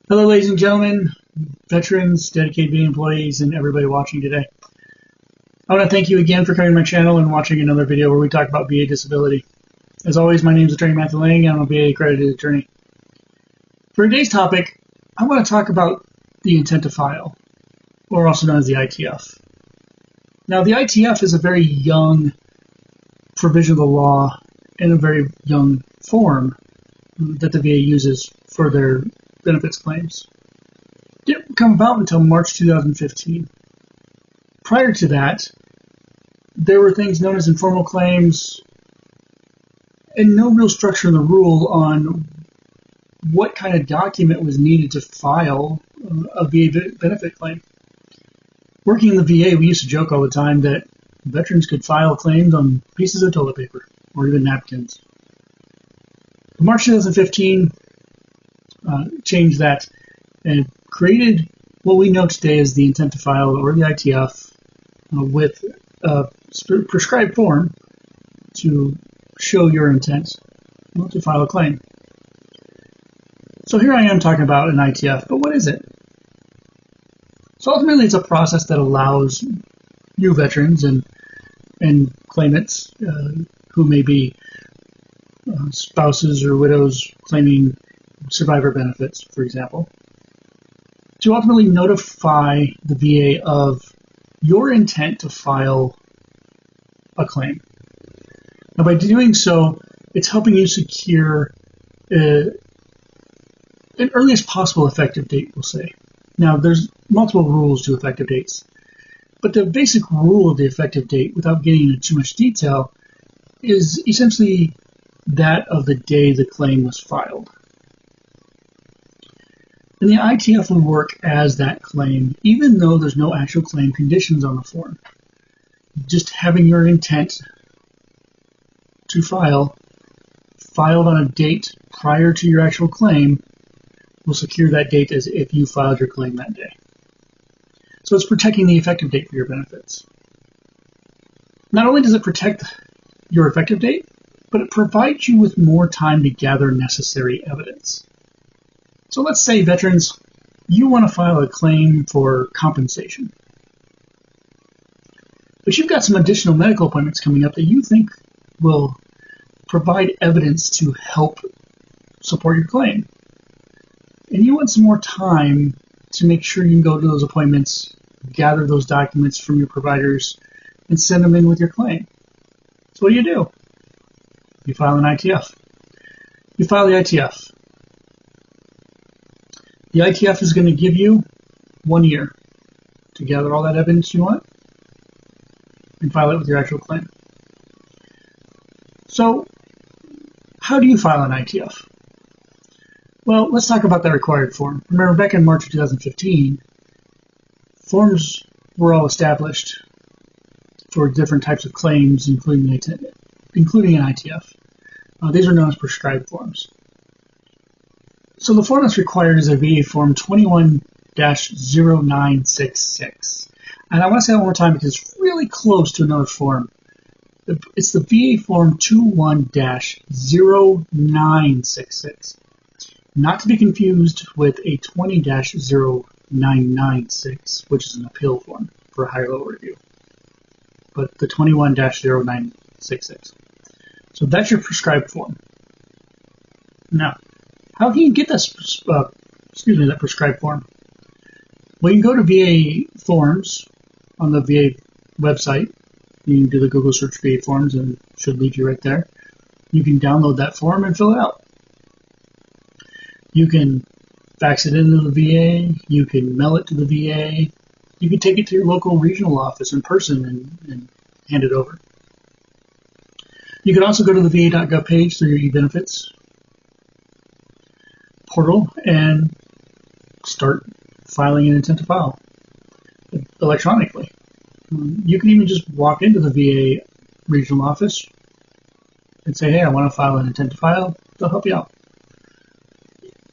Hello, ladies and gentlemen, veterans, dedicated VA employees, and everybody watching today. I want to thank you again for coming to my channel and watching another video where we talk about VA disability. As always, my name is Attorney Matthew Lang, and I'm a VA accredited attorney. For today's topic, I want to talk about the intent to file, or also known as the ITF. Now, the ITF is a very young provision of the law and a very young form that the VA uses for their benefits claims. It didn't come about until March 2015. Prior to that, there were things known as informal claims and no real structure in the rule on what kind of document was needed to file a VA benefit claim. Working in the VA, we used to joke all the time that veterans could file claims on pieces of toilet paper or even napkins. In March 2015, changed that and created what we know today as the intent to file, or the ITF, with a prescribed form to show your intent to file a claim. So here I am talking about an ITF, but what is it? So ultimately it's a process that allows you veterans and claimants who may be spouses or widows claiming survivor benefits, for example, to ultimately notify the VA of your intent to file a claim. Now, by doing so, it's helping you secure an earliest possible effective date, we'll say. Now, there's multiple rules to effective dates, but the basic rule of the effective date, without getting into too much detail, is essentially that of the day the claim was filed. And the ITF will work as that claim, even though there's no actual claim conditions on the form. Just having your intent to file filed on a date prior to your actual claim will secure that date as if you filed your claim that day. So it's protecting the effective date for your benefits. Not only does it protect your effective date, but it provides you with more time to gather necessary evidence. So let's say, veterans, you want to file a claim for compensation, but you've got some additional medical appointments coming up that you think will provide evidence to help support your claim. And you want some more time to make sure you can go to those appointments, gather those documents from your providers, and send them in with your claim. So what do? You file an ITF. You file the ITF. The ITF is going to give you 1 year to gather all that evidence you want and file it with your actual claim. So, how do you file an ITF? Well, let's talk about that required form. Remember, back in March of 2015, forms were all established for different types of claims, including an ITF. These are known as prescribed forms. So the form that's required is a VA Form 21-0966. And I want to say that one more time because it's really close to another form. It's the VA Form 21-0966. Not to be confused with a 20-0996, which is an appeal form for a higher level review. But the 21-0966. So that's your prescribed form. Now, how can you get that prescribed form? Well, you can go to VA Forms on the VA website. You can do the Google search VA Forms and it should lead you right there. You can download that form and fill it out. You can fax it into the VA. You can mail it to the VA. You can take it to your local regional office in person and hand it over. You can also go to the va.gov page through your eBenefits portal and start filing an intent to file electronically. You can even just walk into the VA regional office and say, hey, I want to file an intent to file. They'll help you out.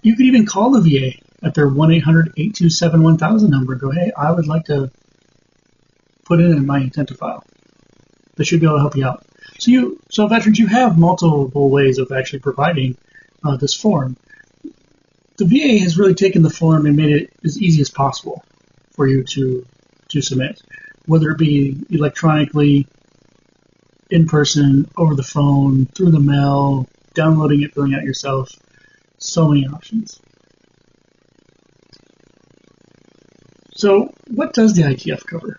You could even call the VA at their 1-800-827-1000 number and go, hey, I would like to put in my intent to file. They should be able to help you out. So veterans, you have multiple ways of actually providing this form. the VA has really taken the form and made it as easy as possible for you to submit, whether it be electronically, in person, over the phone, through the mail, downloading it, filling out yourself. So many options. So what does the ITF cover?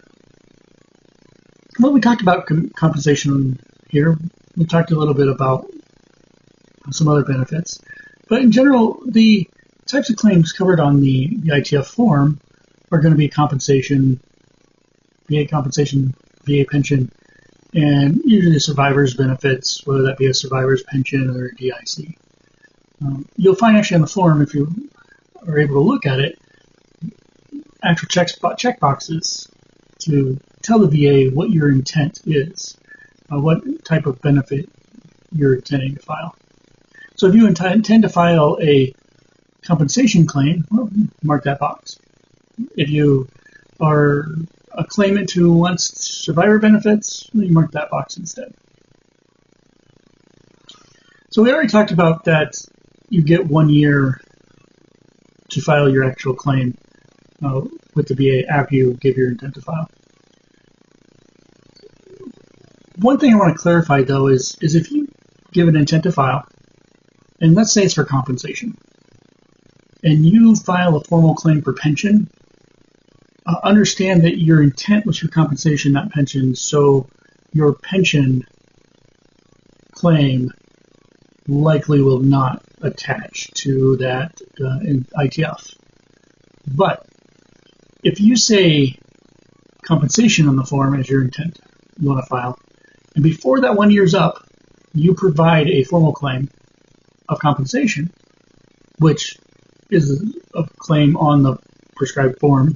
Well, we talked about compensation here. We talked a little bit about some other benefits. But in general, the types of claims covered on the ITF form are going to be compensation, VA pension, and usually survivor's benefits, whether that be a survivor's pension or a DIC. You'll find actually on the form, if you are able to look at it, actual check boxes to tell the VA what your intent is, what type of benefit you're intending to file. So if you intend to file a compensation claim, well, mark that box. If you are a claimant who wants survivor benefits, you mark that box instead. So we already talked about that you get 1 year to file your actual claim with the VA after you give your intent to file. One thing I want to clarify though is if you give an intent to file, and let's say it's for compensation, and you file a formal claim for pension, understand that your intent was for compensation, not pension, so your pension claim likely will not attach to that in ITF. But if you say compensation on the form as your intent you want to file, and before that 1 year's up, you provide a formal claim of compensation, which is a claim on the prescribed form.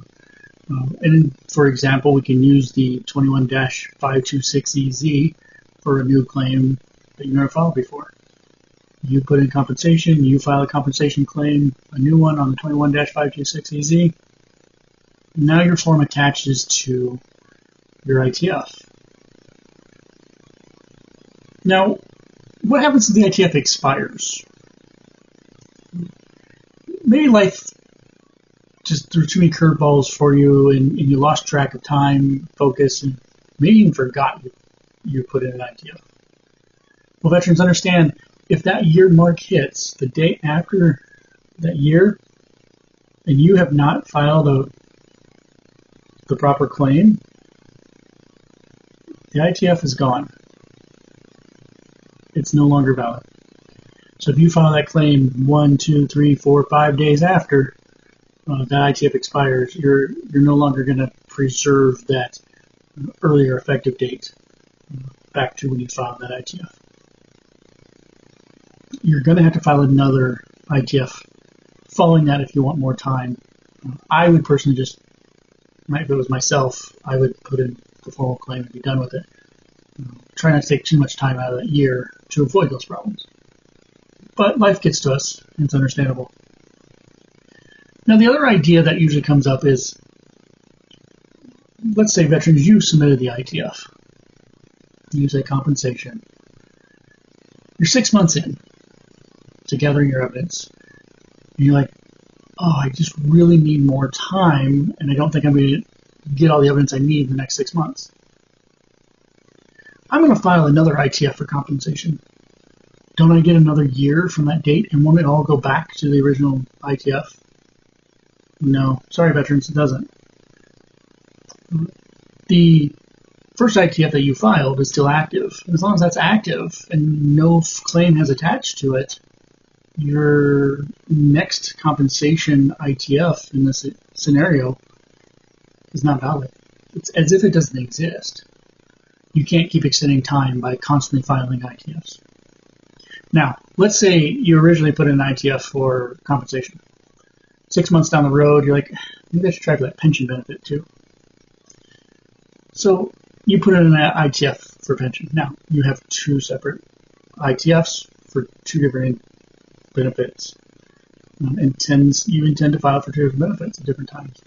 And for example, we can use the 21-526EZ for a new claim that you never filed before. You put in compensation, you file a compensation claim, a new one on the 21-526EZ. Now your form attaches to your ITF. Now, what happens if the ITF expires? Maybe life just threw too many curveballs for you and you lost track of time, focus, and maybe even forgot you put in an ITF. Well, veterans understand if that year mark hits the day after that year and you have not filed the proper claim, the ITF is gone. It's no longer valid. So if you file that claim 1, 2, 3, 4, 5 days after that ITF expires, you're no longer going to preserve that earlier effective date back to when you filed that ITF. You're going to have to file another ITF following that if you want more time. I would personally if it was myself, I would put in the formal claim and be done with it. Try not to take too much time out of that year to avoid those problems. But life gets to us, and it's understandable. Now, the other idea that usually comes up is, let's say veterans, you submitted the ITF. You say compensation. You're 6 months in to gathering your evidence. And you're like, oh, I just really need more time, and I don't think I'm going to get all the evidence I need in the next 6 months. I'm going to file another ITF for compensation. Don't I get another year from that date, and won't it all go back to the original ITF? No. Sorry, veterans, it doesn't. The first ITF that you filed is still active. And as long as that's active and no claim has attached to it, your next compensation ITF in this scenario is not valid. It's as if it doesn't exist. You can't keep extending time by constantly filing ITFs. Now, let's say you originally put in an ITF for compensation. 6 months down the road, you're like, maybe I should try for that pension benefit too. So you put in an ITF for pension. Now, you have two separate ITFs for two different benefits. You intend to file for two different benefits at different times.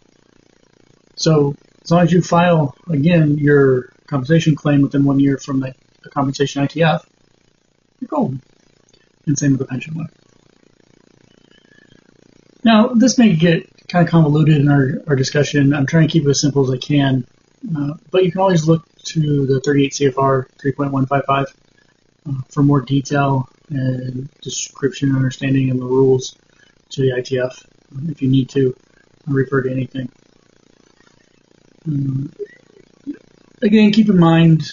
So as long as you file, again, your compensation claim within 1 year from the compensation ITF, you're golden. And same with the pension one. Now, this may get kind of convoluted in our discussion. I'm trying to keep it as simple as I can, but you can always look to the 38 CFR 3.155 for more detail and description and understanding and the rules to the ITF if you need to refer to anything. Again, keep in mind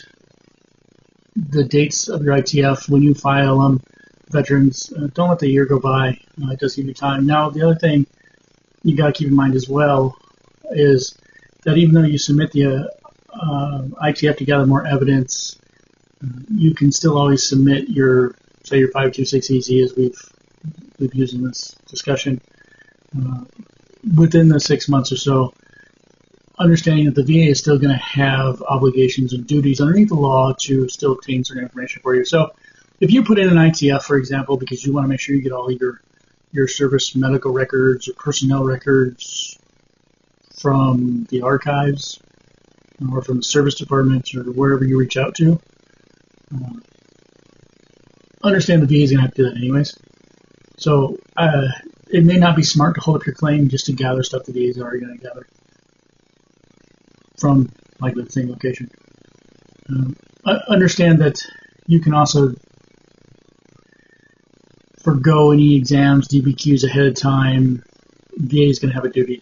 the dates of your ITF when you file them. Veterans, don't let the year go by. It does give you time. Now, the other thing you got to keep in mind as well is that even though you submit the ITF to gather more evidence, you can still always submit your, say, your 526EZ as we've used in this discussion within the 6 months or so, understanding that the VA is still going to have obligations and duties underneath the law to still obtain certain information for you. So if you put in an ITF, for example, because you want to make sure you get all your service medical records or personnel records from the archives or from the service department or wherever you reach out to, understand the VA is going to have to do that anyways. So it may not be smart to hold up your claim just to gather stuff the VA is already going to gather from likely the same location. Understand that you can also forgo any exams, DBQs ahead of time. VA is going to have a duty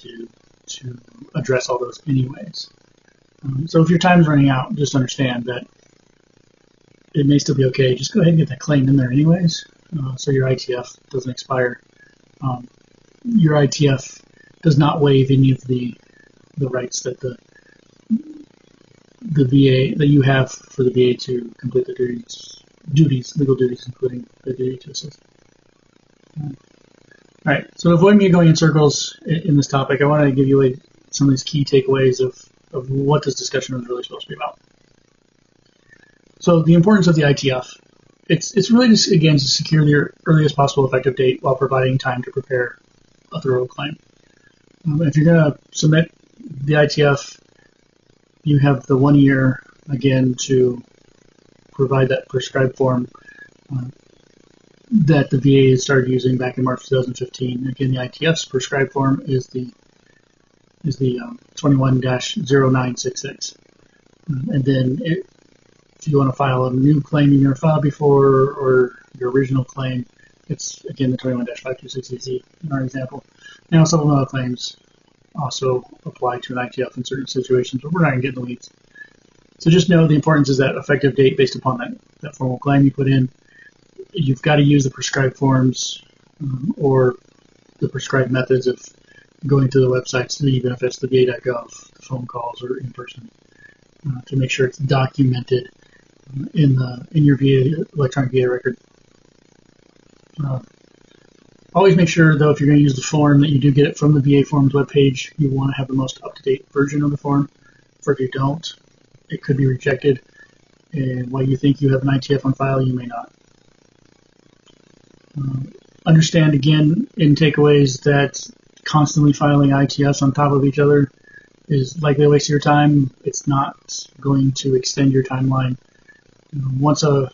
to address all those anyways. So if your time's running out, just understand that it may still be okay. Just go ahead and get that claim in there anyways, so your ITF doesn't expire. Your ITF does not waive any of the rights that the VA that you have for the VA to complete the legal duties, including the duty to assist. All right. So avoid me going in circles in this topic. I want to give you some of these key takeaways of what this discussion is really supposed to be about. So the importance of the ITF. It's really just, again, to secure your earliest possible effective date while providing time to prepare a thorough claim. If you're going to submit the ITF, you have the 1 year, again, to provide that prescribed form that the VA started using back in March 2015. Again, the ITF's prescribed form is the 21-0966. And then if you want to file a new claim you never filed before or your original claim, it's, again, the 21-526EZ in our example. Now, supplemental claims also apply to an ITF in certain situations, but we're not going to get in the weeds. So just know the importance is that effective date based upon that formal claim you put in. You've got to use the prescribed forms or the prescribed methods of going to the websites, the benefits, the VA.gov, the phone calls, or in person to make sure it's documented in your VA electronic VA record. Always make sure, though, if you're going to use the form, that you do get it from the VA Forms webpage. You want to have the most up-to-date version of the form. For if you don't, it could be rejected. And while you think you have an ITF on file, you may not. Understand, again, in takeaways, that constantly filing ITFs on top of each other is likely a waste of your time. It's not going to extend your timeline. Once a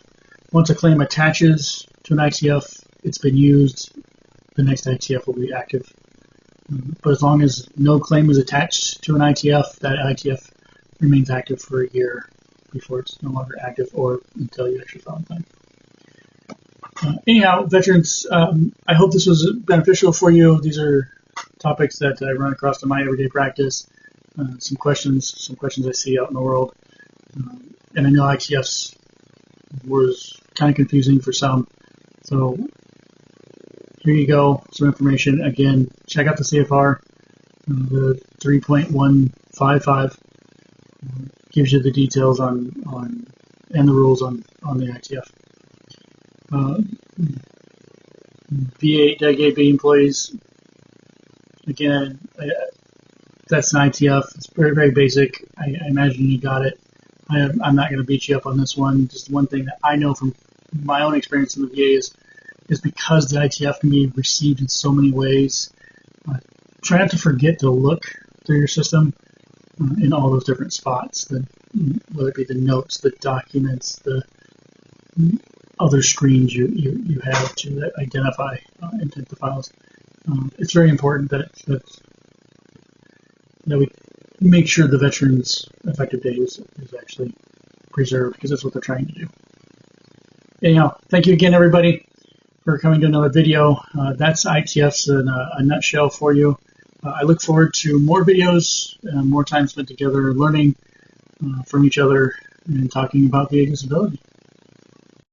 claim attaches to an ITF, it's been used, the next ITF will be active. But as long as no claim is attached to an ITF, that ITF remains active for a year before it's no longer active or until you actually file a claim. Anyhow, veterans, I hope this was beneficial for you. These are topics that I run across in my everyday practice. Some questions I see out in the world. And I know ITFs was kind of confusing for some. So here you go, some information. Again, check out the CFR, the 3.155 gives you the details on and the rules on the ITF. VA delegate employees, again, that's an ITF. It's very, very basic. I imagine you got it. I'm not going to beat you up on this one. Just one thing that I know from my own experience in the VA is because the ITF can be received in so many ways. Try not to forget to look through your system in all those different spots, whether it be the notes, the documents, the other screens you have to identify intent the files. it's very important that we make sure the veterans' effective date is actually preserved, because that's what they're trying to do. Anyhow, thank you again, everybody, for coming to another video. That's ITFs in a nutshell for you. I look forward to more videos, more time spent together learning from each other and talking about VA disability.